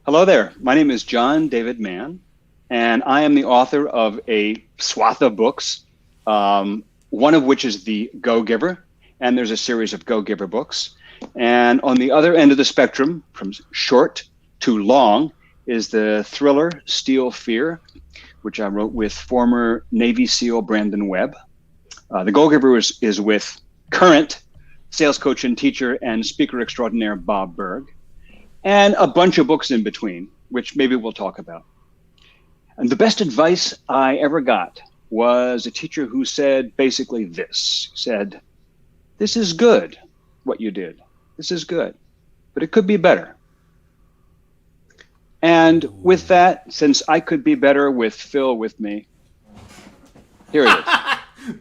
Hello there. My name is John David Mann, and I am the author of a swath of books, one of which is The Go-Giver, and there's a series of Go-Giver books. And on the other end of the spectrum, from short to long, is the thriller Steel Fear, which I wrote with former Navy SEAL Brandon Webb. The Go-Giver is with current sales coach and teacher and speaker extraordinaire Bob Berg, and a bunch of books in between, which maybe we'll talk about. And the best advice I ever got was a teacher who said basically this. He said, "This is good, what you did. This is good, but it could be better." And with that, since I could be better with Phil with me, here it is.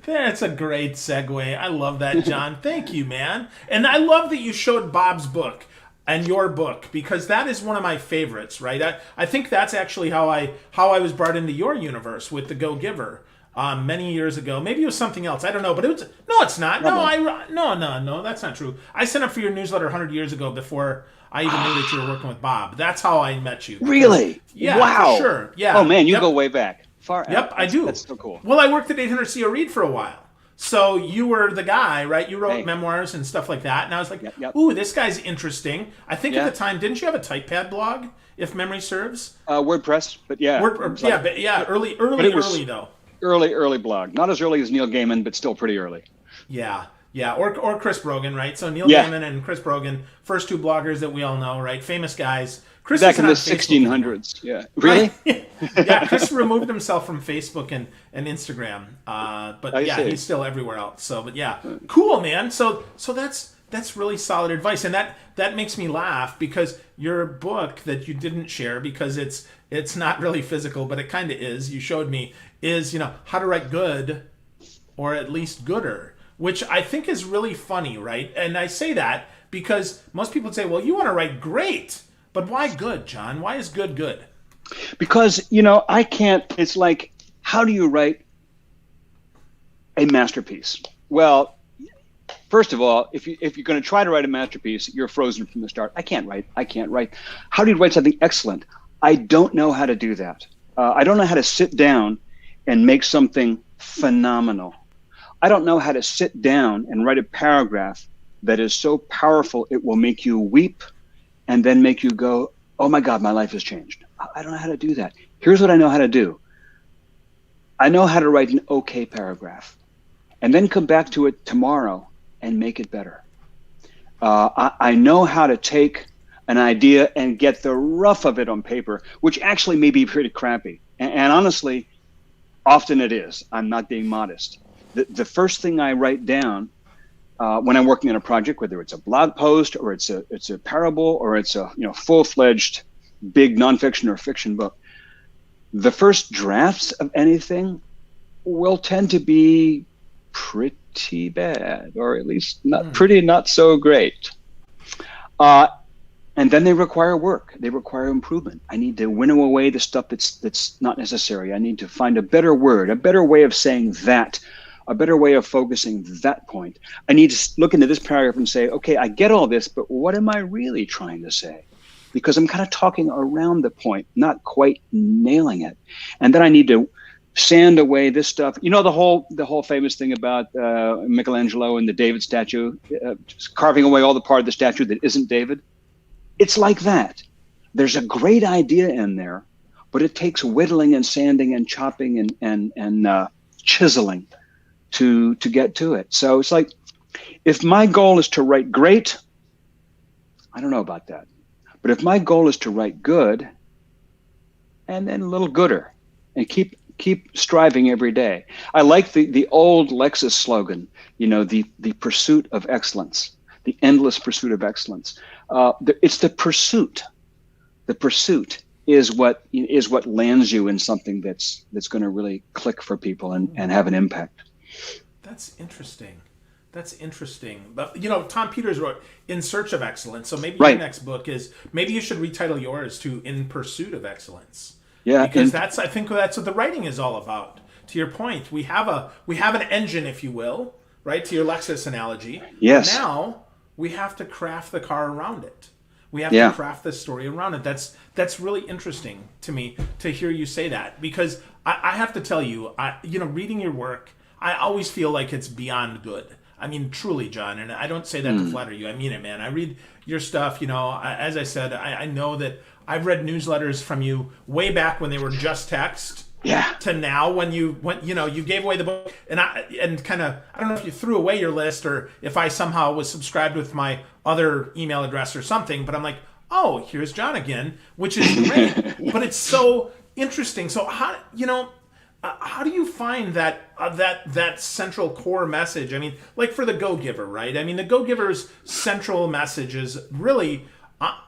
That's a great segue. I love that, John. Thank you, man. And I love that you showed Bob's book and your book, because that is one of my favorites, right? I think that's actually how I was brought into your universe with the Go-Giver many years ago. Maybe it was something else. I don't know, but it was no, it's not. No, that's not true. I signed up for your newsletter 100 years ago before I even knew that you were working with Bob. That's how I met you. Really? Yeah, wow. For sure. Yeah. Oh man, you go way back. Far. Yep, I do. That's so cool. Well, I worked at 800 CO Reed for a while. So you were the guy, right? You wrote memoirs and stuff like that. And I was like, ooh, this guy's interesting. I think at the time, didn't you have a TypePad blog, if memory serves? WordPress, but yeah. Early though. Early blog. Not as early as Neil Gaiman, but still pretty early. Yeah. Or Chris Brogan, right? So Neil Gaiman and Chris Brogan, first two bloggers that we all know, right? Famous guys. Chris back in the 1600s. Yeah. Really? Yeah, Chris removed himself from Facebook and Instagram. But he's still everywhere else. So, but yeah. Cool, man. So that's really solid advice. And that makes me laugh, because your book that you didn't share, because it's not really physical, but it kind of is. You showed me is, how to write good, or at least gooder, which I think is really funny, right? And I say that because most people say, well, you want to write great. But why good, John? Why is good? Because, I can't, it's like, how do you write a masterpiece? Well, first of all, if you're going to try to write a masterpiece, you're frozen from the start. I can't write. How do you write something excellent? I don't know how to do that. I don't know how to sit down and make something phenomenal. I don't know how to sit down and write a paragraph that is so powerful it will make you weep and then make you go, oh my God, my life has changed. I don't know how to do that. Here's what I know how to do. I know how to write an okay paragraph and then come back to it tomorrow and make it better. I know how to take an idea and get the rough of it on paper, which actually may be pretty crappy. And honestly, often it is. I'm not being modest. The first thing I write down when I'm working on a project, whether it's a blog post or it's a parable or it's a full-fledged big nonfiction or fiction book, the first drafts of anything will tend to be pretty bad, or at least not so great. And then they require work. They require improvement. I need to winnow away the stuff that's not necessary. I need to find a better word, a better way of saying that, a better way of focusing that point. I need to look into this paragraph and say, okay, I get all this, but what am I really trying to say? Because I'm kind of talking around the point, not quite nailing it. And then I need to sand away this stuff. The whole famous thing about Michelangelo and the David statue, just carving away all the part of the statue that isn't David. It's like that. There's a great idea in there, but it takes whittling and sanding and chopping and chiseling to get to it. So it's like, if my goal is to write great, I don't know about that. But if my goal is to write good, and then a little gooder, and keep striving every day. I like the old Lexus slogan, the pursuit of excellence, the endless pursuit of excellence. It's the pursuit. The pursuit is what lands you in something that's going to really click for people and have an impact. That's interesting. But Tom Peters wrote In Search of Excellence. So maybe your next book maybe you should retitle yours to In Pursuit of Excellence. Yeah, because I think that's what the writing is all about. To your point, we have an engine, if you will, right? To your Lexus analogy. Yes. Now we have to craft the car around it. We have to craft this story around it. That's really interesting to me to hear you say that, because I have to tell you, reading your work, I always feel like it's beyond good. I mean, truly, John, and I don't say that to flatter you. I mean it, man. I read your stuff, as I said, I know that I've read newsletters from you way back when they were just text. Yeah. To now, when you gave away the book, and I don't know if you threw away your list or if I somehow was subscribed with my other email address or something, but I'm like, oh, here's John again, which is great. But it's so interesting. So how do you find that central core message? I mean, like for the Go-Giver, right? I mean, the Go-Giver's central message is really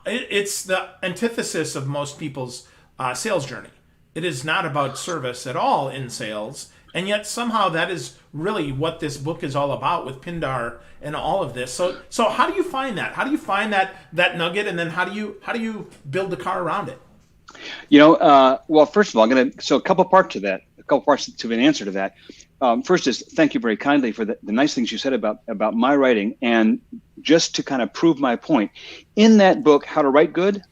it's the antithesis of most people's sales journey. It is not about service at all in sales, and yet somehow that is really what this book is all about with Pindar and all of this. So how do you find that? How do you find that nugget, and then how do you build the car around it? Well, first of all, a couple parts to that, a couple parts to an answer to that. First is thank you very kindly for the nice things you said about my writing, and just to kind of prove my point. In that book, How to Write Good,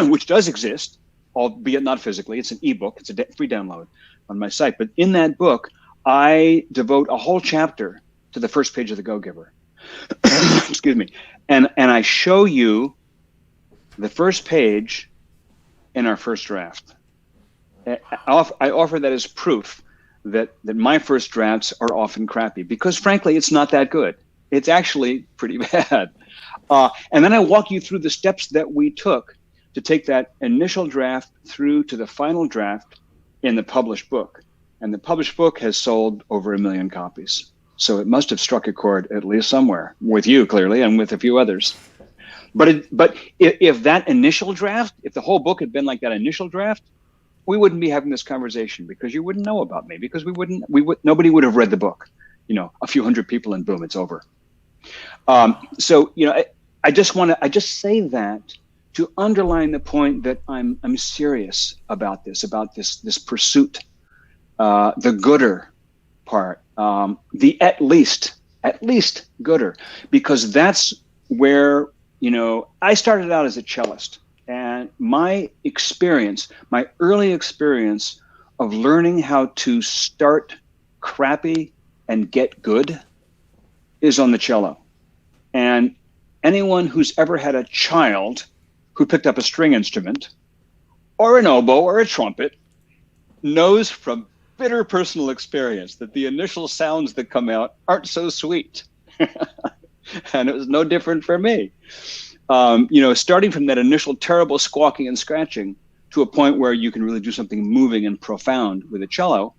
which does exist, albeit not physically. It's an ebook. It's a free download on my site. But in that book, I devote a whole chapter to the first page of the Go-Giver. Excuse me. And I show you the first page in our first draft. I offer that as proof that my first drafts are often crappy, because frankly, it's not that good. It's actually pretty bad. And then I walk you through the steps that we took to take that initial draft through to the final draft in the published book. And the published book has sold over 1 million copies. So it must have struck a chord at least somewhere with you, clearly, and with a few others. But if that initial draft, if the whole book had been like that initial draft, we wouldn't be having this conversation, because you wouldn't know about me, because nobody would have read the book. A few hundred people and boom, it's over. I just say that to underline the point that I'm serious about this pursuit, the gooder part, the at least gooder, because that's where, I started out as a cellist, and my early experience of learning how to start crappy and get good is on the cello. And anyone who's ever had a child who picked up a string instrument or an oboe or a trumpet knows from bitter personal experience that the initial sounds that come out aren't so sweet. And it was no different for me. Starting from that initial terrible squawking and scratching to a point where you can really do something moving and profound with a cello,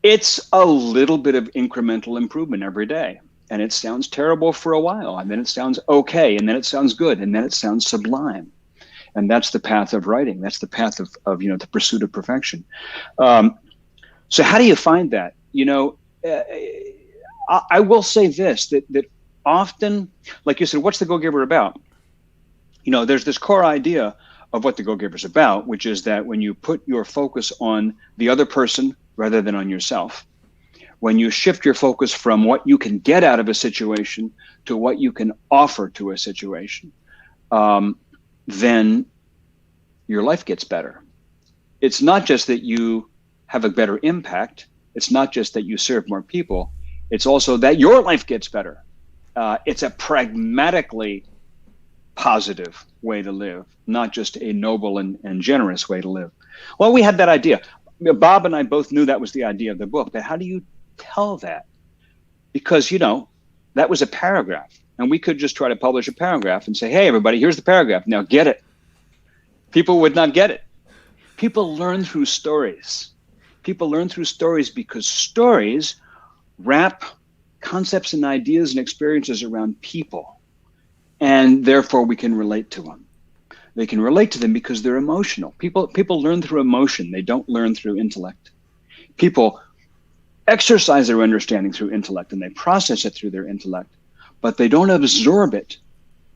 it's a little bit of incremental improvement every day. And it sounds terrible for a while, and then it sounds okay, and then it sounds good, and then it sounds sublime. And that's the path of writing. That's the path of the pursuit of perfection. So how do you find that? I will say this, that often, like you said, what's the Go-Giver about? There's this core idea of what the Go-Giver is about, which is that when you put your focus on the other person rather than on yourself, when you shift your focus from what you can get out of a situation to what you can offer to a situation, then your life gets better. It's not just that you have a better impact. It's not just that you serve more people. It's also that your life gets better. It's a pragmatically positive way to live, not just a noble and generous way to live. Well, we had that idea. Bob and I both knew that was the idea of the book, but how do you tell that? Because, that was a paragraph, and we could just try to publish a paragraph and say, hey, everybody, here's the paragraph. Now get it. People would not get it. People learn through stories. People learn through stories because stories wrap concepts and ideas and experiences around people, and therefore we can relate to them. They can relate to them because they're emotional. People learn through emotion. They don't learn through intellect. People exercise their understanding through intellect, and they process it through their intellect, but they don't absorb it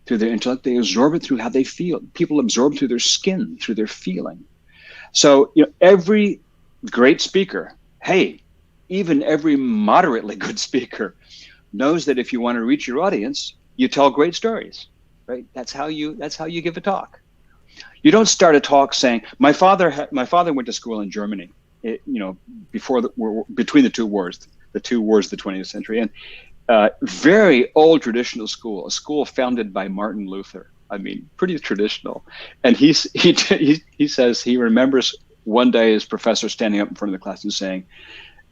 through their intellect. They absorb it through how they feel. People absorb through their skin, through their feeling. So, every great speaker, hey, even every moderately good speaker knows that if you want to reach your audience, you tell great stories, right? That's how you give a talk. You don't start a talk saying, my father went to school in Germany, between the two wars of the 20th century, and very old traditional school, a school founded by Martin Luther. I mean, pretty traditional. And he says he remembers one day his professor standing up in front of the class and saying,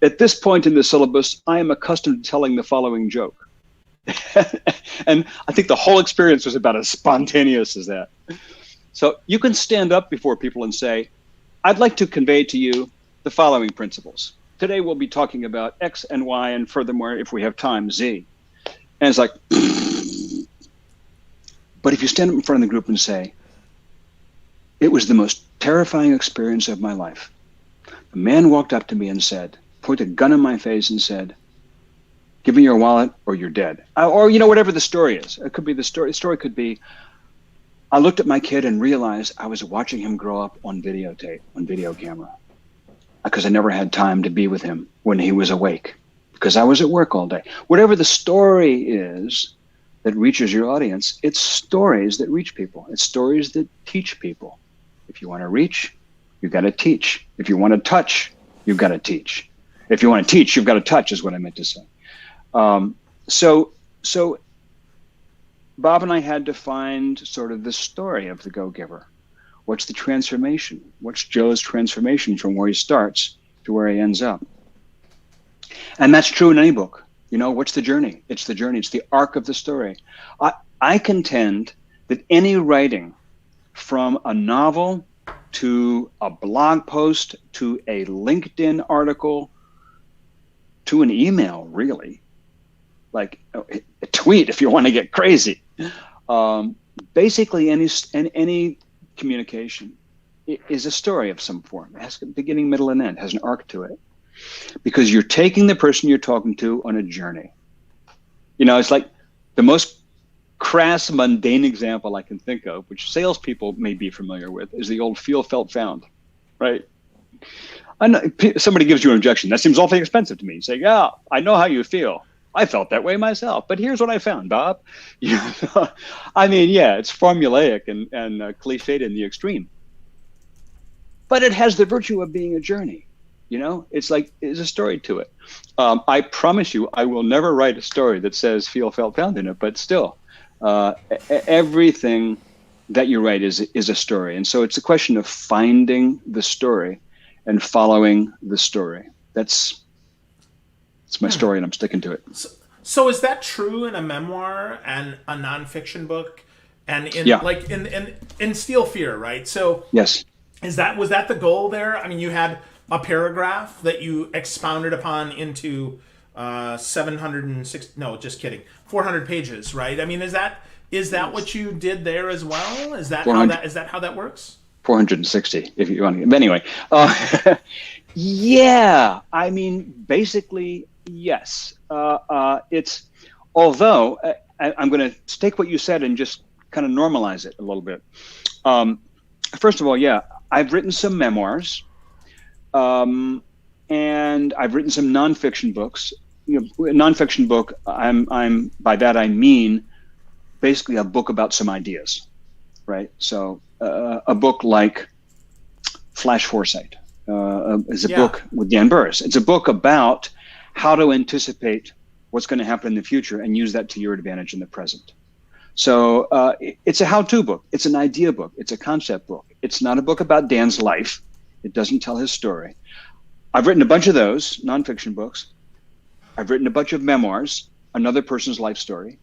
"At this point in the syllabus, I am accustomed to telling the following joke." And I think the whole experience was about as spontaneous as that. So you can stand up before people and say, "I'd like to convey to you the following principles. Today we'll be talking about X and Y, and furthermore, if we have time, Z." And it's like, but if you stand up in front of the group and say, "It was the most terrifying experience of my life. A man walked up to me and said, pointed a gun in my face and said, 'Give me your wallet or you're dead.'" Or, whatever the story is. It could be the story. The story could be, "I looked at my kid and realized I was watching him grow up on videotape, on video camera, because I never had time to be with him when he was awake because I was at work all day." Whatever the story is that reaches your audience, it's stories that reach people. It's stories that teach people. If you want to reach, you've got to teach. If you want to touch, you've got to teach. If you want to teach, you've got to touch, is what I meant to say. So Bob and I had to find sort of the story of the Go-Giver. What's the transformation? What's Joe's transformation from where he starts to where he ends up? And that's true in any book. What's the journey? It's the journey. It's the arc of the story. I contend that any writing, from a novel to a blog post to a LinkedIn article to an email, really, like a tweet if you want to get crazy. Basically, any communication is a story of some form. It has a beginning, middle, and end. It has an arc to it. Because you're taking the person you're talking to on a journey. It's like the most crass, mundane example I can think of, which salespeople may be familiar with, is the old feel, felt, found, right? I know somebody gives you an objection. That seems awfully expensive to me. You say, "Yeah, I know how you feel. I felt that way myself, but here's what I found, Bob." I mean, yeah, it's formulaic and cliched in the extreme, but it has the virtue of being a journey. It's like, there's a story to it. I promise you, I will never write a story that says feel, felt, found in it, but still, everything that you write is a story. And so it's a question of finding the story and following the story. It's my story, and I'm sticking to it. So is that true in a memoir and a nonfiction book, and in Steel Fear, right? So yes, was that the goal there? I mean, you had a paragraph that you expounded upon into 760. No, just kidding. 400 pages, right? I mean, is that what you did there as well? Is that how that works? 460, if you want to. But anyway, yeah. I mean, basically, yes. It's, although I'm going to take what you said and just kind of normalize it a little bit. First of all, yeah, I've written some memoirs. And I've written some nonfiction books. A nonfiction book, I'm by that I mean basically a book about some ideas, right? So a book like Flash Foresight is a book with Dan Burris. It's a book about how to anticipate what's going to happen in the future and use that to your advantage in the present. So it's a how-to book. It's an idea book. It's a concept book. It's not a book about Dan's life. It doesn't tell his story. I've written a bunch of those nonfiction books. I've written a bunch of memoirs, another person's life story.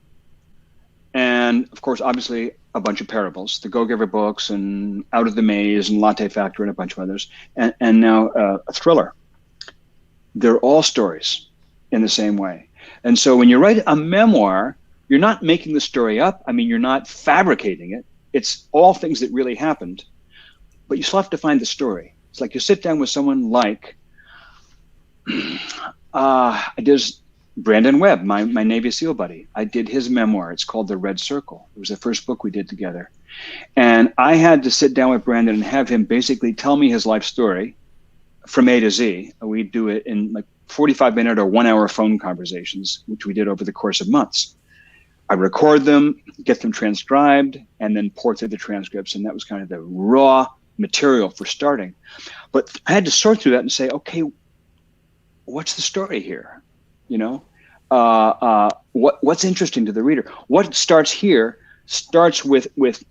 And of course, obviously, a bunch of parables, the Go-Giver books and Out of the Maze and Latte Factory and a bunch of others. And now a thriller. They're all stories in the same way. And so when you write a memoir, you're not making the story up. I mean, you're not fabricating it. It's all things that really happened, but you still have to find the story. It's like you sit down with someone like, there's Brandon Webb, my Navy SEAL buddy. I did his memoir. It's called The Red Circle. It was the first book we did together. And I had to sit down with Brandon and have him basically tell me his life story from A to Z. We do it in like 45-minute or 1-hour phone conversations, which we did over the course of months. I record them, get them transcribed, and then pour through the transcripts. And that was kind of the raw material for starting. But I had to sort through that and say, okay, what's the story here? You know, what's interesting to the reader? What starts here starts with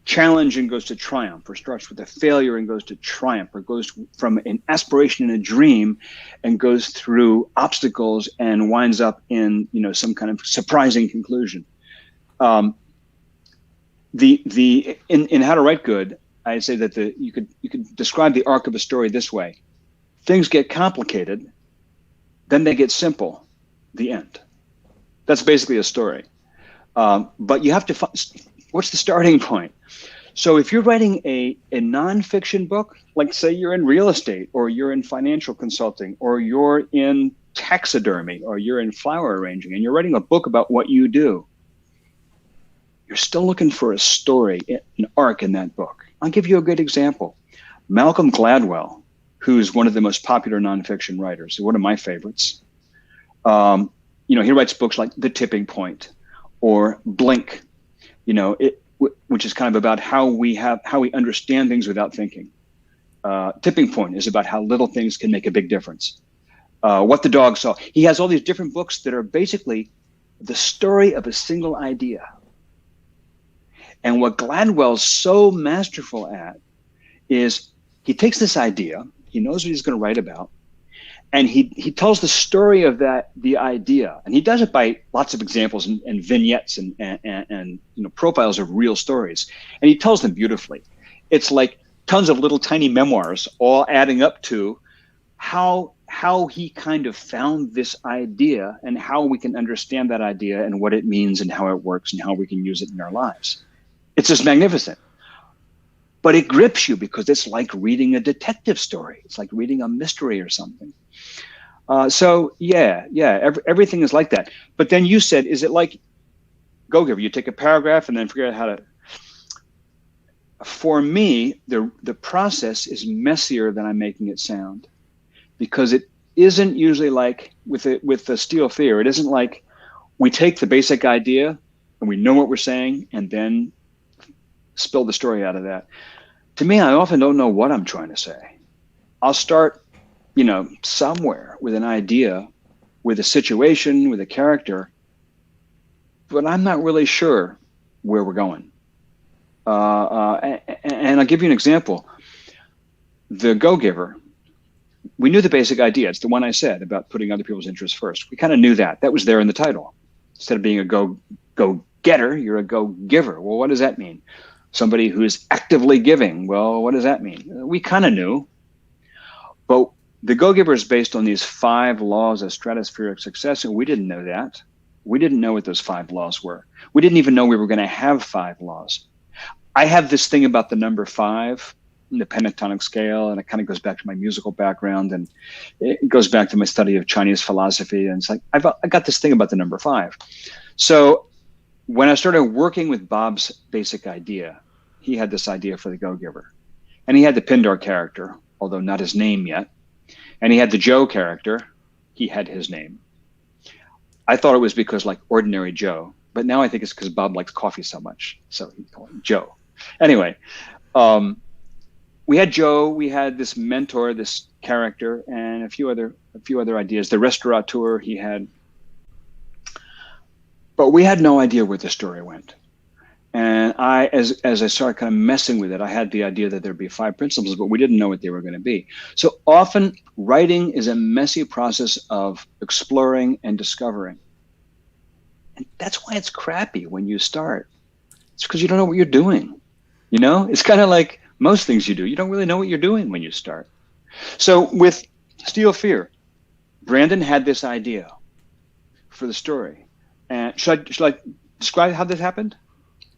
challenge and goes to triumph, or starts with a failure and goes to triumph, or goes from an aspiration and a dream and goes through obstacles and winds up in, you know, some kind of surprising conclusion. In How to Write Good, I say that you could describe the arc of a story this way: things get complicated, then they get simple, the end. That's basically a story. But you have to find, what's the starting point? So if you're writing a nonfiction book, like say you're in real estate, or you're in financial consulting, or you're in taxidermy, or you're in flower arranging, and you're writing a book about what you do, you're still looking for a story, an arc in that book. I'll give you a good example. Malcolm Gladwell, who's one of the most popular nonfiction writers, one of my favorites. You know, he writes books like The Tipping Point or Blink, you know, which is kind of about how we understand things without thinking. Tipping Point is about how little things can make a big difference. What the Dog Saw. He has all these different books that are basically the story of a single idea. And what Gladwell's so masterful at is he takes this idea, he knows what he's going to write about, and he tells the story of the idea, and he does it by lots of examples and vignettes and you know, profiles of real stories, and he tells them beautifully. It's like tons of little tiny memoirs, all adding up to how he kind of found this idea and how we can understand that idea and what it means and how it works and how we can use it in our lives. It's just magnificent. But it grips you because it's like reading a detective story. It's like reading a mystery or something. So everything is like that. But then you said, is it like Go Giver? You take a paragraph and then figure out how to. For me, the process is messier than I'm making it sound, because it isn't usually like with the Steel Fear. It isn't like we take the basic idea and we know what we're saying and then spill the story out of that. To me, I often don't know what I'm trying to say. I'll start, you know, somewhere with an idea, with a situation, with a character, but I'm not really sure where we're going. And I'll give you an example. The Go Giver, we knew the basic idea. It's the one I said about putting other people's interests first. We kind of knew that. That was there in the title. Instead of being a go getter, you're a go giver. Well, what does that mean? Somebody who is actively giving. Well, what does that mean? We kind of knew. But the Go Giver is based on these 5 laws of stratospheric success, and we didn't know that. We didn't know what those 5 laws were. We didn't even know we were going to have 5 laws. I have this thing about the number 5 in the pentatonic scale, and it kind of goes back to my musical background, and it goes back to my study of Chinese philosophy. And it's like, I got this thing about the number 5. So when I started working with Bob's basic idea, he had this idea for the Go Giver. And he had the Pindar character, although not his name yet. And he had the Joe character. He had his name. I thought it was because like ordinary Joe, but now I think it's because Bob likes coffee so much. So he called him Joe. Anyway, we had Joe, we had this mentor, this character, and a few other ideas. The restaurateur he had. But we had no idea where the story went. And as I started kind of messing with it, I had the idea that there'd be 5 principles, but we didn't know what they were going to be. So often writing is a messy process of exploring and discovering. And that's why it's crappy when you start. It's because you don't know what you're doing. You know, it's kind of like most things you do. You don't really know what you're doing when you start. So with Steel Fear, Brandon had this idea for the story. And should I describe how this happened?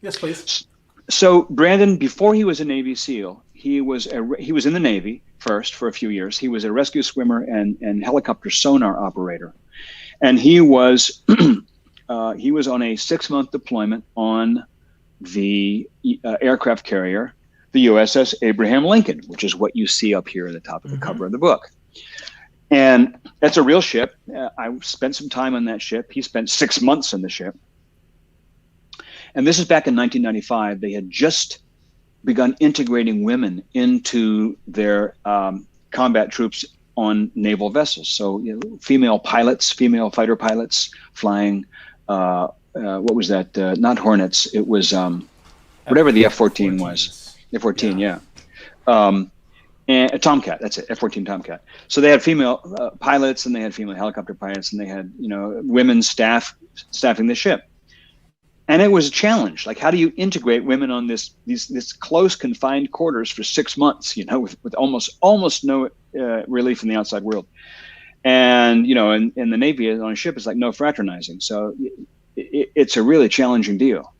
Yes, please. So Brandon, before he was a Navy SEAL, he was in the Navy first for a few years. He was a rescue swimmer and helicopter sonar operator, and he was on a 6-month deployment on the aircraft carrier, the USS Abraham Lincoln, which is what you see up here at the top of the cover of the book. And that's a real ship. I spent some time on that ship. He spent 6 months on the ship. And this is back in 1995. They had just begun integrating women into their combat troops on naval vessels. So female pilots, female fighter pilots flying, what was that? Not Hornets. It was whatever the F-14 was. F-14, yeah. And a Tomcat, that's it, F-14 Tomcat. So they had female pilots, and they had female helicopter pilots, and they had women staffing the ship. And it was a challenge. Like, how do you integrate women on this close confined quarters for 6 months? With almost no relief from the outside world. And in the Navy on a ship, it's like no fraternizing. So it's a really challenging deal.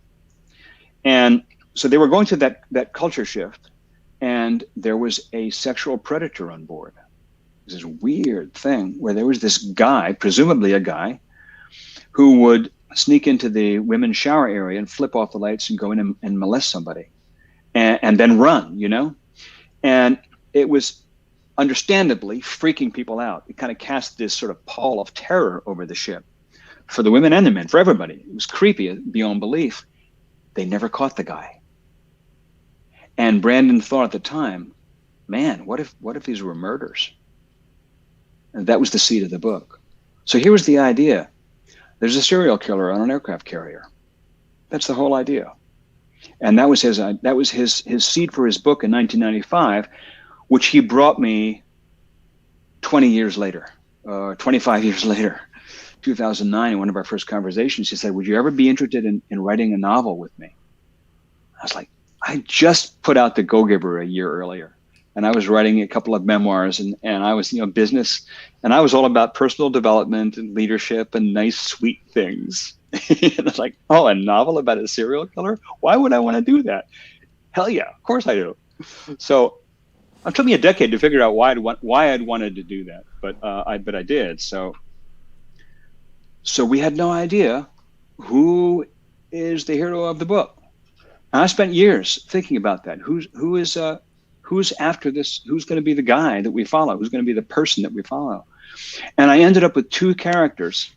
And so they were going through that culture shift, and there was a sexual predator on board. It was this weird thing where there was this guy, presumably a guy, who would sneak into the women's shower area and flip off the lights and go in and molest somebody, and then run, And it was understandably freaking people out. It kind of cast this sort of pall of terror over the ship for the women and the men, for everybody. It was creepy beyond belief. They never caught the guy. And Brandon thought at the time, man, what if these were murders? And that was the seed of the book. So here was the idea. There's a serial killer on an aircraft carrier. That's the whole idea. And that was his seed for his book in 1995, which he brought me 20 years later, 25 years later, 2009, in one of our first conversations. He said, would you ever be interested in writing a novel with me? I was like, I just put out The Go-Giver a year earlier. And I was writing a couple of memoirs, and I was, business, and I was all about personal development and leadership and nice, sweet things. And I was like, oh, a novel about a serial killer? Why would I want to do that? Hell yeah, of course I do. So it took me a decade to figure out why I'd wanted to do that, but I did. So we had no idea who is the hero of the book. And I spent years thinking about that. Who's after this? Who's going to be the guy that we follow? Who's going to be the person that we follow? And I ended up with two characters.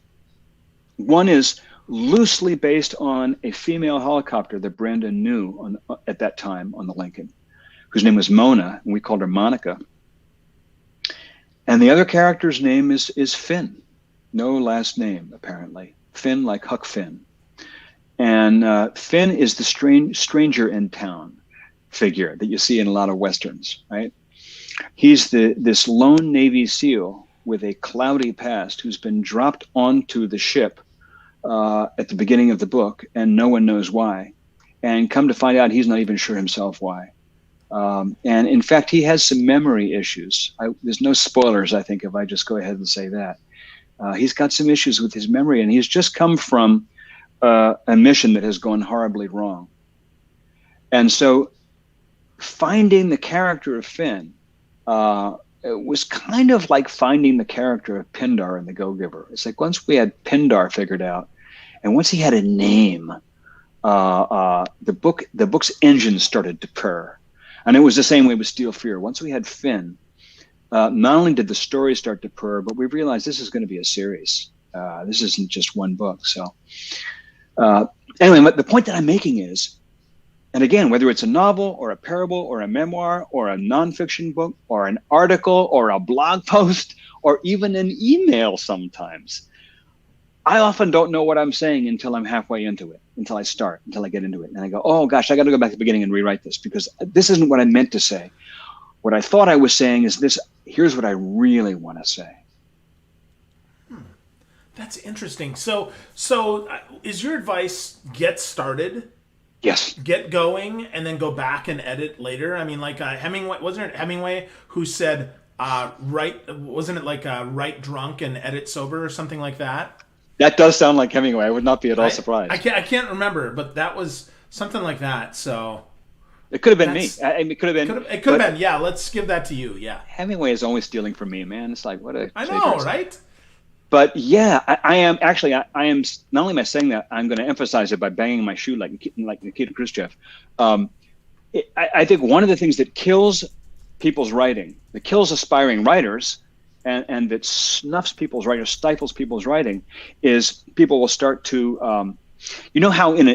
One is loosely based on a female helicopter that Brandon knew at that time on the Lincoln, whose name was Mona, and we called her Monica. And the other character's name is Finn. No last name, apparently. Finn, like Huck Finn. And Finn is the stranger in town figure that you see in a lot of Westerns, right? He's this lone Navy SEAL with a cloudy past who's been dropped onto the ship at the beginning of the book, and no one knows why. And come to find out, he's not even sure himself why. And in fact, he has some memory issues. There's no spoilers, I think, if I just go ahead and say that. He's got some issues with his memory, and he's just come from a mission that has gone horribly wrong. And so finding the character of Finn it was kind of like finding the character of Pindar in The Go-Giver. It's like once we had Pindar figured out, and once he had a name, the book's engine started to purr. And it was the same way with Steel Fear. Once we had Finn, not only did the story start to purr, but we realized this is going to be a series. This isn't just one book. So anyway, the point that I'm making is, and again, whether it's a novel or a parable or a memoir or a nonfiction book or an article or a blog post or even an email sometimes, I often don't know what I'm saying until I'm halfway into it, until I get into it. And I go, oh gosh, I got to go back to the beginning and rewrite this because this isn't what I meant to say. What I thought I was saying is this, here's what I really want to say. That's interesting. So is your advice get started? Yes. Get going and then go back and edit later. I mean, like Hemingway, wasn't it Hemingway who said, write drunk and edit sober or something like that? That does sound like Hemingway. I would not be at all surprised. I can't remember, but that was something like that. So it could have been me. It could have been. It could have been. Yeah, let's give that to you. Yeah. Hemingway is always stealing from me, man. It's like what a. I know, right? But yeah, I am actually. I am not only am I saying that, I'm going to emphasize it by banging my shoe like Nikita Khrushchev. I think one of the things that kills people's writing, that kills aspiring writers, and that stifles people's writing, is people will start to You know how in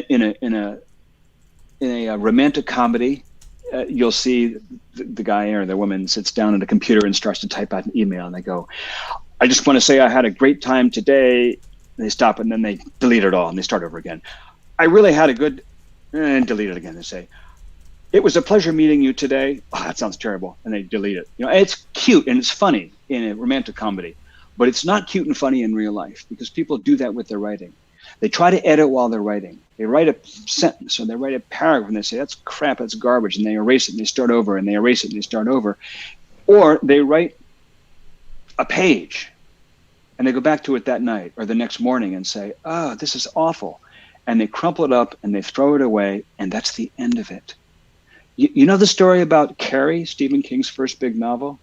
a romantic comedy, you'll see the guy or the woman sits down at a computer and starts to type out an email, and they go, "I just want to say I had a great time today." And they stop, and then they delete it all, and they start over again. "I really had a good," and delete it again. They say, "It was a pleasure meeting you today." "Oh, that sounds terrible," and they delete it. It's cute and it's funny in a romantic comedy, but it's not cute and funny in real life, because people do that with their writing. They try to edit while they're writing. They write a sentence or they write a paragraph and they say, "That's crap, that's garbage," and they erase it and they start over, and they erase it and they start over. Or they write a page and they go back to it that night or the next morning and say, "Oh, this is awful." And they crumple it up and they throw it away, and that's the end of it. You know the story about Carrie, Stephen King's first big novel?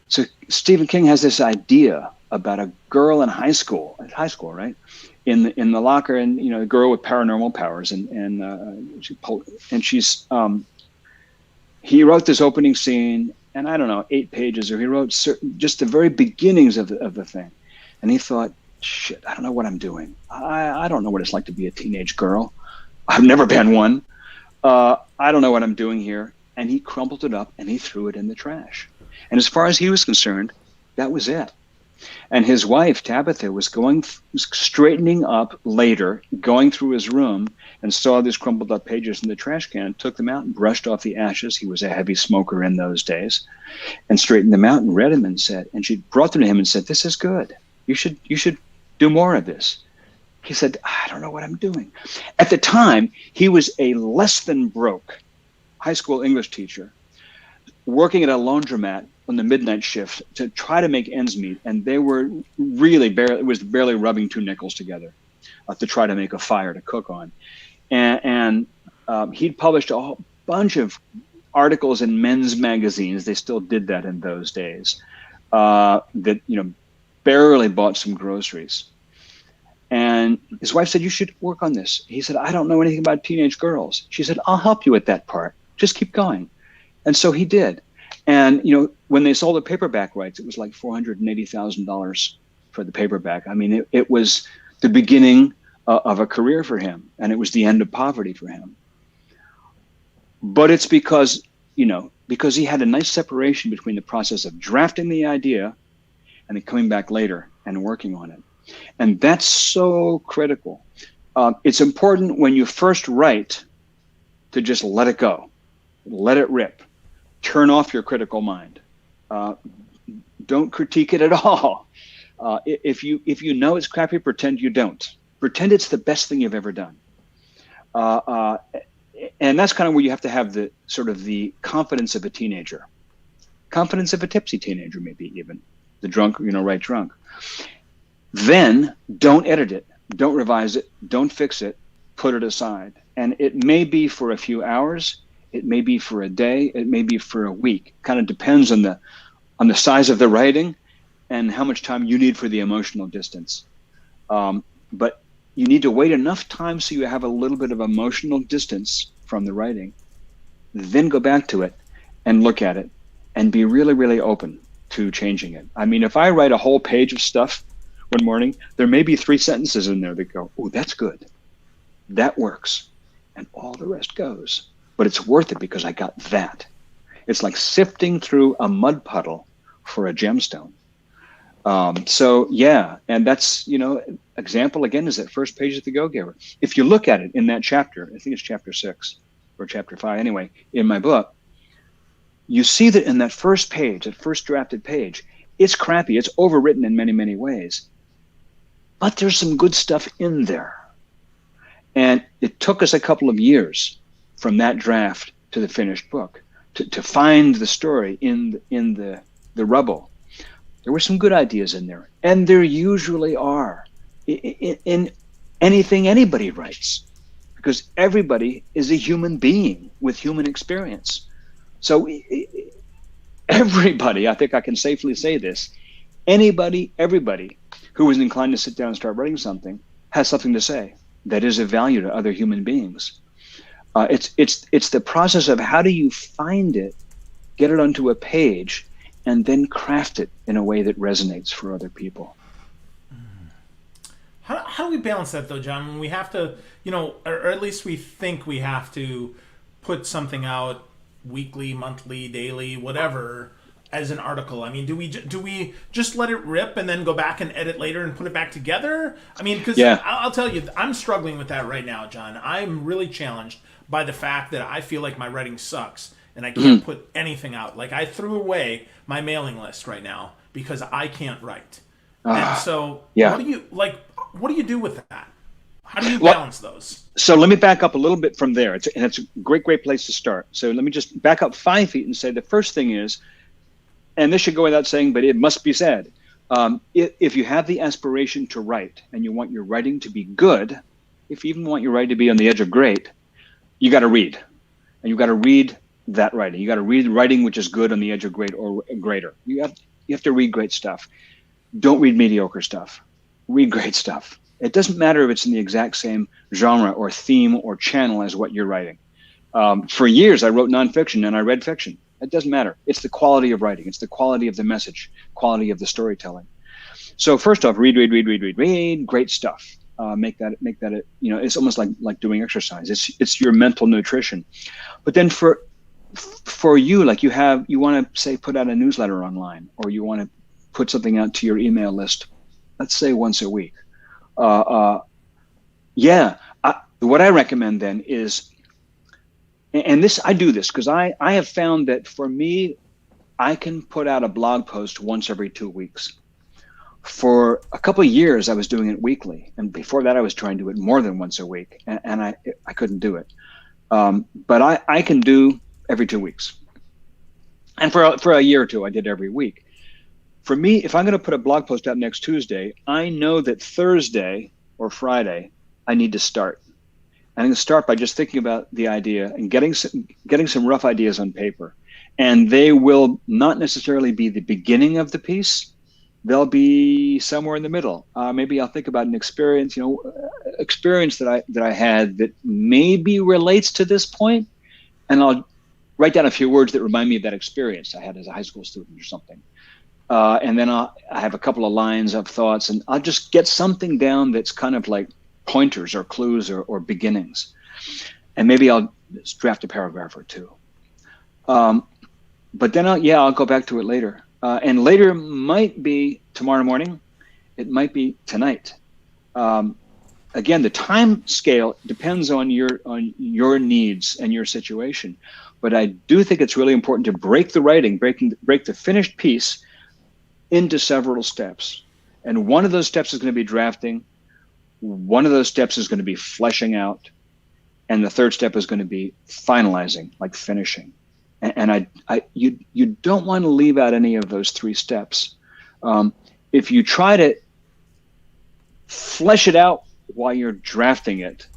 So Stephen King has this idea about a girl in high school, right? In the locker, and a girl with paranormal powers, and she's he wrote this opening scene, and I don't know, 8 pages, or he wrote just the very beginnings of the thing, and he thought, shit, I don't know what I'm doing. I don't know what it's like to be a teenage girl. I've never been one. I don't know what I'm doing here, and he crumpled it up and he threw it in the trash. And as far as he was concerned, that was it. And his wife, Tabitha, was straightening up later, going through his room, and saw these crumpled up pages in the trash can, took them out and brushed off the ashes. He was a heavy smoker in those days, and straightened them out and read them and she brought them to him and said, "This is good. You should do more of this." He said, "I don't know what I'm doing." At the time, he was a less than broke high school English teacher working at a laundromat on the midnight shift to try to make ends meet, and they were really barely rubbing 2 nickels together to try to make a fire to cook on. And he'd published a whole bunch of articles in men's magazines. They still did that in those days. That barely bought some groceries. And his wife said, "You should work on this." He said, "I don't know anything about teenage girls." She said, "I'll help you with that part. Just keep going." And so he did. And, when they sold the paperback rights, it was like $480,000 for the paperback. I mean, it was the beginning of a career for him, and it was the end of poverty for him. But it's because he had a nice separation between the process of drafting the idea and then coming back later and working on it. And that's so critical. It's important when you first write to just let it go, let it rip. Turn off your critical mind. Don't critique it at all. If you know it's crappy, pretend you don't. Pretend it's the best thing you've ever done. And that's kind of where you have to have the sort of the confidence of a teenager, confidence of a tipsy teenager, maybe even the drunk, right drunk. Then don't edit it, don't revise it, don't fix it, put it aside. And it may be for a few hours. It may be for a day, it may be for a week. Kind of depends on the size of the writing and how much time you need for the emotional distance. But you need to wait enough time so you have a little bit of emotional distance from the writing. Then go back to it and look at it and be really, really open to changing it. I mean, if I write a whole page of stuff one morning, there may be 3 sentences in there that go, "Oh, that's good. That works." And all the rest goes. But it's worth it because I got that. It's like sifting through a mud puddle for a gemstone. So yeah, and that's, example again is that first page of The Go-Giver. If you look at it in that chapter, I think it's chapter 6 or chapter 5 anyway, in my book, you see that in that first page, that first drafted page, it's crappy, it's overwritten in many, many ways. But there's some good stuff in there. And it took us a couple of years from that draft to the finished book to find the story in the rubble. There were some good ideas in there, and there usually are in anything anybody writes, because everybody is a human being with human experience. So everybody, I think I can safely say this, everybody who is inclined to sit down and start writing something has something to say that is of value to other human beings. It's the process of how do you find it, get it onto a page, and then craft it in a way that resonates for other people. How do we balance that though, John? When we have to, or at least we think we have to put something out weekly, monthly, daily, whatever, as an article. I mean, do we just let it rip and then go back and edit later and put it back together? I mean, because I'll tell you, I'm struggling with that right now, John. I'm really challenged by the fact that I feel like my writing sucks and I can't put anything out. Like, I threw away my mailing list right now because I can't write. And so, what do you do with that? How do you balance those? So let me back up a little bit from there. It's a great place to start. So let me just back up 5 feet and say the first thing is, and this should go without saying, but it must be said, if you have the aspiration to write and you want your writing to be good, if you even want your writing to be on the edge of great, you got to read. And you got to read that writing. You got to read writing which is good on the edge of great or greater. You have to read great stuff. Don't read mediocre stuff. Read great stuff. It doesn't matter if it's in the exact same genre or theme or channel as what you're writing. For years, I wrote nonfiction and I read fiction. It doesn't matter. It's the quality of writing. It's the quality of the message, quality of the storytelling. So first off, read great stuff. Make that it's almost like doing exercise. It's your mental nutrition. But then for you, like you want to say put out a newsletter online, or you want to put something out to your email list, let's say once a week. What I recommend then is, and this, I do this because I have found that for me, I can put out a blog post once every 2 weeks. For a couple of years, I was doing it weekly. And before that, I was trying to do it more than once a week. And I couldn't do it. But I can do every 2 weeks. And for a year or two, I did every week. For me, if I'm going to put a blog post out next Tuesday, I know that Thursday or Friday, I need to start. I'm going to start by just thinking about the idea and getting some rough ideas on paper. And they will not necessarily be the beginning of the piece. They'll be somewhere in the middle. Maybe I'll think about an experience that I had that maybe relates to this point, and I'll write down a few words that remind me of that experience I had as a high school student or something. And then I have a couple of lines of thoughts, and I'll just get something down that's kind of like pointers or clues or beginnings. And maybe I'll draft a paragraph or two. But then I'll go back to it later. And later might be tomorrow morning. It might be tonight. Again, the time scale depends on your needs and your situation. But I do think it's really important to break the writing, break the finished piece into several steps. And one of those steps is going to be drafting. One of those steps is going to be fleshing out. And the third step is going to be finalizing, like finishing. And you don't want to leave out any of those 3 steps. If you try to flesh it out while you're drafting it,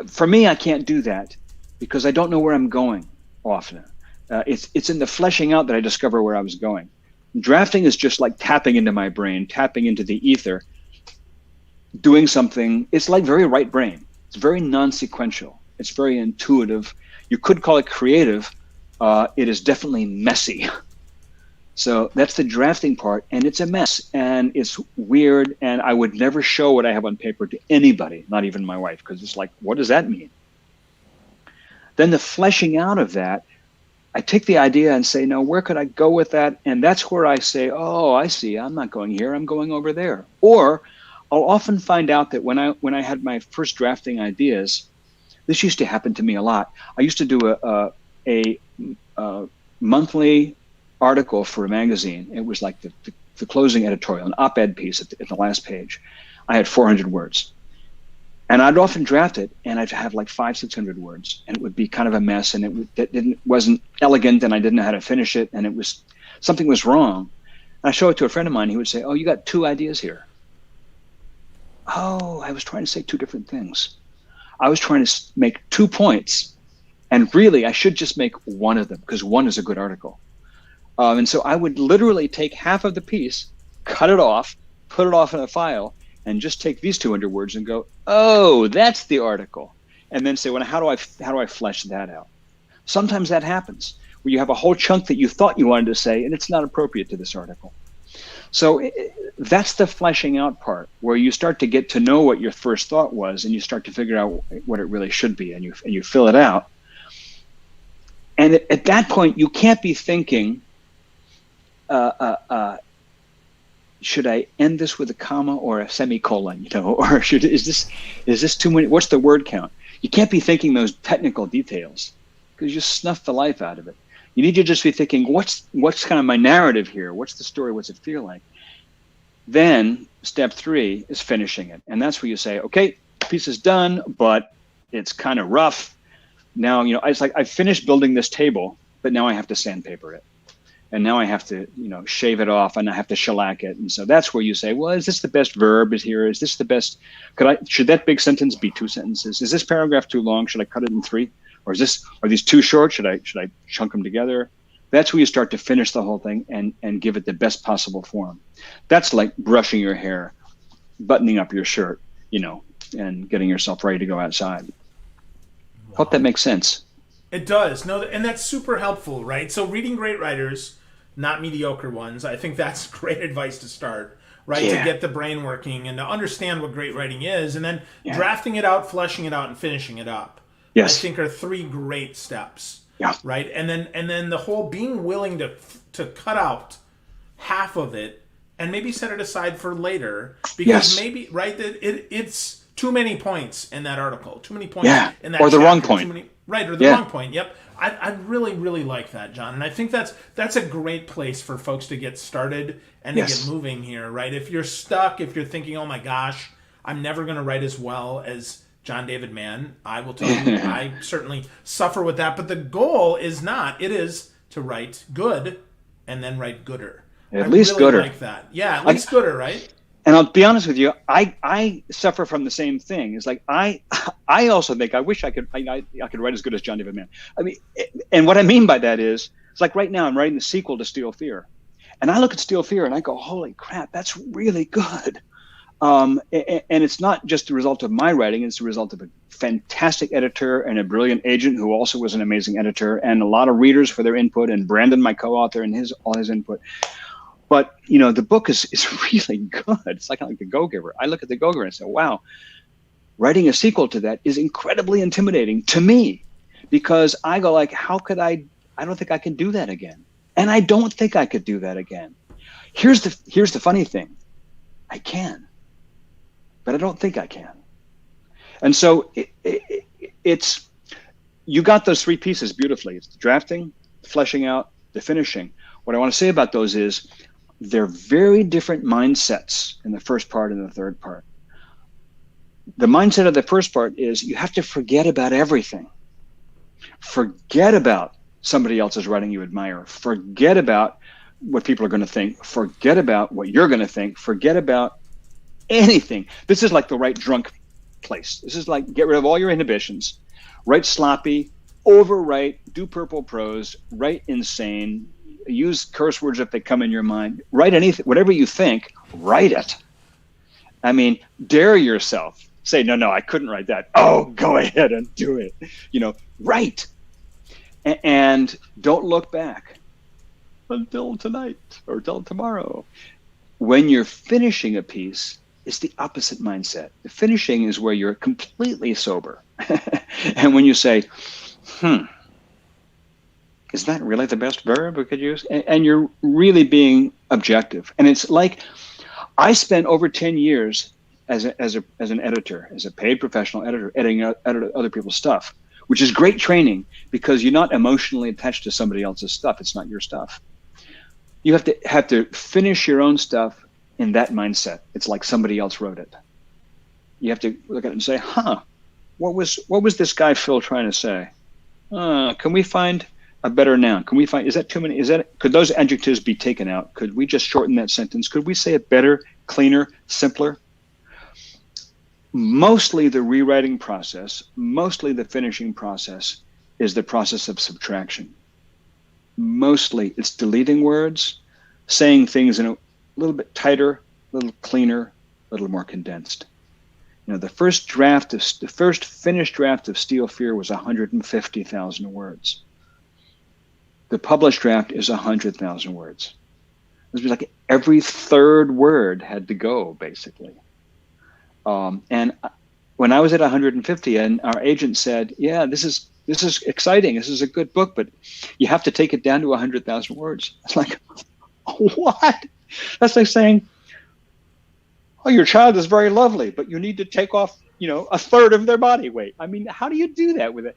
for me, I can't do that because I don't know where I'm going often. It's in the fleshing out that I discover where I was going. Drafting is just like tapping into my brain, tapping into the ether, doing something. It's like very right brain. It's very non-sequential. It's very intuitive. You could call it creative. It is definitely messy. So that's the drafting part, and it's a mess, and it's weird, and I would never show what I have on paper to anybody, not even my wife, because it's like, what does that mean? Then the fleshing out of that, I take the idea and say, no, where could I go with that? And that's where I say, oh, I see, I'm not going here, I'm going over there. Or I'll often find out that when I had my first drafting ideas, this used to happen to me a lot. I used to do a monthly article for a magazine. It was like the closing editorial, an op-ed piece at the last page. I had 400 words. And I'd often draft it, and I'd have like 500-600 words, and it would be kind of a mess, and it wasn't elegant, and I didn't know how to finish it, and something was wrong. And I show it to a friend of mine. He would say, "Oh, you got 2 ideas here." Oh, I was trying to say 2 different things. I was trying to make 2 points, and really, I should just make one of them because one is a good article. And so I would literally take half of the piece, cut it off, put it off in a file, and just take these 200 words and go, oh, that's the article. And then say, well, how do I flesh that out? Sometimes that happens, where you have a whole chunk that you thought you wanted to say, and it's not appropriate to this article. So that's the fleshing out part, where you start to get to know what your first thought was, and you start to figure out what it really should be, and you fill it out. And at that point, you can't be thinking, should I end this with a comma or a semicolon, or is this too many? What's the word count? You can't be thinking those technical details, because you snuff the life out of it. You need to just be thinking, what's kind of my narrative here? What's the story? What's it feel like? Then step 3 is finishing it. And that's where you say, okay, piece is done, but it's kind of rough. Now, it's like I finished building this table, but now I have to sandpaper it. And now I have to, shave it off, and I have to shellac it. And so that's where you say, well, is this the best verb is here? Is this the best? Should that big sentence be 2 sentences? Is this paragraph too long? Should I cut it in 3? Or are these too short? Should I chunk them together? That's where you start to finish the whole thing and give it the best possible form. That's like brushing your hair, buttoning up your shirt, and getting yourself ready to go outside. Wow. Hope that makes sense. It does. No, and that's super helpful, right? So reading great writers, not mediocre ones, I think that's great advice to start, right? Yeah. To get the brain working and to understand what great writing is, and then drafting it out, fleshing it out, and finishing it up. Yes. I think are 3 great steps. Yeah. Right. And then the whole being willing to cut out half of it and maybe set it aside for later, because maybe it's too many points in that article, too many points in that or the chapter, wrong point. Or the wrong point. Yep. I really, really like that, John. And I think that's a great place for folks to get started and to get moving here, right? If you're stuck, if you're thinking, oh my gosh, I'm never going to write as well as John David Mann, I will tell you, I certainly suffer with that. But the goal is not. It is to write good and then write gooder. At least really gooder. Like that. Yeah, at least gooder, right? And I'll be honest with you, I suffer from the same thing. It's like I also think I wish I could write as good as John David Mann. I mean, and what I mean by that is, it's like right now I'm writing the sequel to Steel Fear, and I look at Steel Fear and I go, holy crap, that's really good. And it's not just the result of my writing; it's the result of a fantastic editor and a brilliant agent who also was an amazing editor, and a lot of readers for their input, and Brandon, my co-author, and all his input. But the book is really good. It's like The Go-Giver. I look at The Go-Giver and say, wow, writing a sequel to that is incredibly intimidating to me, because I go like, how could I don't think I can do that again. And I don't think I could do that again. Here's the funny thing. I can, but I don't think I can. And so it's, you got those 3 pieces beautifully. It's the drafting, the fleshing out, the finishing. What I want to say about those is, they're very different mindsets in the first part and the third part. The mindset of the first part is you have to forget about everything. Forget about somebody else's writing you admire. Forget about what people are going to think. Forget about what you're going to think. Forget about anything. This is like the right drunk place. This is like, get rid of all your inhibitions. Write sloppy, overwrite, do purple prose, write insane, use curse words if they come in your mind. Write anything, whatever you think, write it. I mean, dare yourself. Say, no, I couldn't write that. Oh, go ahead and do it. Write. And don't look back until tonight or till tomorrow. When you're finishing a piece, it's the opposite mindset. The finishing is where you're completely sober. And when you say, is that really the best verb we could use? And you're really being objective. And it's like, I spent over 10 years as an editor, as a paid professional editor, editing other people's stuff, which is great training, because you're not emotionally attached to somebody else's stuff. It's not your stuff. You have to finish your own stuff in that mindset. It's like somebody else wrote it. You have to look at it and say, what was this guy Phil trying to say? Can we find a better noun? Can we find, is that too many? Could those adjectives be taken out? Could we just shorten that sentence? Could we say it better, cleaner, simpler? Mostly the rewriting process, mostly the finishing process is the process of subtraction. Mostly it's deleting words, saying things in a little bit tighter, a little cleaner, a little more condensed. The first finished draft of Steel Fear was 150,000 words. The published draft is 100,000 words. was like every third word had to go, basically. And when I was at 150, and our agent said, "Yeah, this is exciting. This is a good book, but you have to take it down to 100,000 words." I was like, "What?" That's like saying, "Oh, your child is very lovely, but you need to take off, a third of their body weight." I mean, how do you do that with it?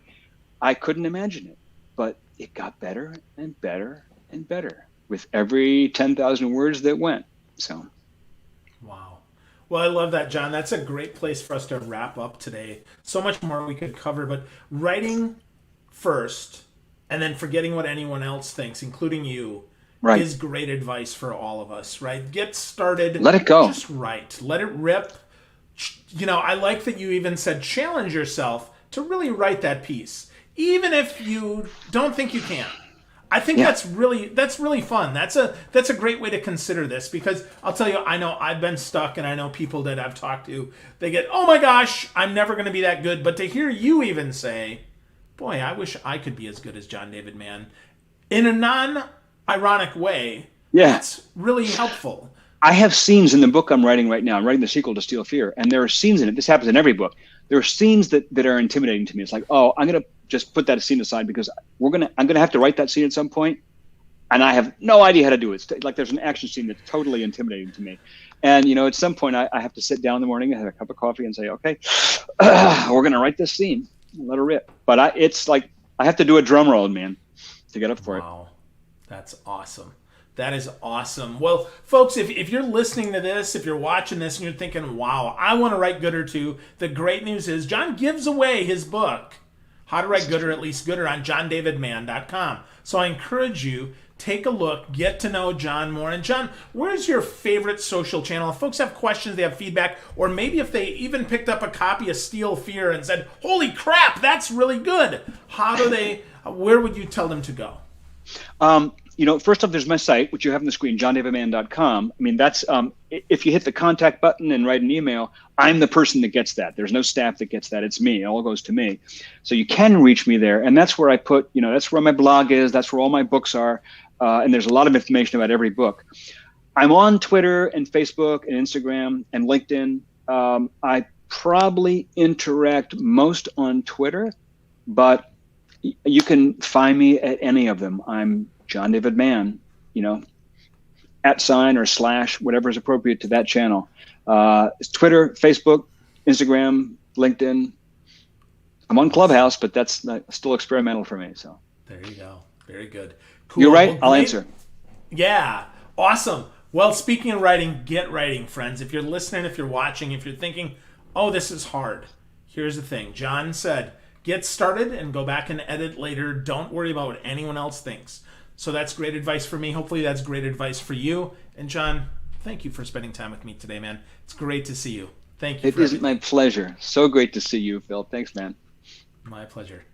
I couldn't imagine it, but it got better and better and better with every 10,000 words that went. So. Wow. Well, I love that, John. That's a great place for us to wrap up today. So much more we could cover, but writing first and then forgetting what anyone else thinks, including you, right, is great advice for all of us, right? Get started. Let it go. Just write. Let it rip. I like that you even said challenge yourself to really write that piece, even if you don't think you can. I think that's really fun. That's a great way to consider this, because I'll tell you, I know I've been stuck, and I know people that I've talked to, they get, "Oh my gosh, I'm never going to be that good." But to hear you even say, "Boy, I wish I could be as good as John David Mann," in a non-ironic way, that's really helpful. I have scenes in the book I'm writing right now. I'm writing the sequel to Steel Fear, and there are scenes in it. This happens in every book. There are scenes that are intimidating to me. It's like, oh, I'm going to just put that scene aside because I'm going to have to write that scene at some point, and I have no idea how to do it. It's like there's an action scene that's totally intimidating to me. And, at some point I have to sit down in the morning and have a cup of coffee and say, okay, we're going to write this scene. Let her rip. But it's like I have to do a drum roll, man, to get up for it. Wow. That's awesome. That is awesome. Well, folks, if you're listening to this, if you're watching this and you're thinking, wow, I want to write good or two, the great news is John gives away his book, How to Write Good or At Least Gooder, on johndavidmann.com. So I encourage you, take a look, get to know John more. And John, where's your favorite social channel? If folks have questions, they have feedback, or maybe if they even picked up a copy of Steel Fear and said, holy crap, that's really good, where would you tell them to go? First off, there's my site, which you have on the screen, johndavidmann.com. I mean, that's if you hit the contact button and write an email, I'm the person that gets that. There's no staff that gets that. It's me. It all goes to me. So you can reach me there. And that's where I put, that's where my blog is. That's where all my books are. And there's a lot of information about every book. I'm on Twitter and Facebook and Instagram and LinkedIn. I probably interact most on Twitter, but you can find me at any of them. I'm John David Mann, @ or / whatever is appropriate to that channel. It's Twitter, Facebook, Instagram, LinkedIn. I'm on Clubhouse, but that's still experimental for me. So there you go. Very good. Cool. You're right. I'll answer. Yeah. Awesome. Well, speaking of writing, get writing, friends. If you're listening, if you're watching, if you're thinking, oh, this is hard, here's the thing. John said, get started and go back and edit later. Don't worry about what anyone else thinks. So that's great advice for me. Hopefully that's great advice for you. And John, thank you for spending time with me today, man. It's great to see you. Thank you. It is my pleasure. So great to see you, Phil. Thanks, man. My pleasure.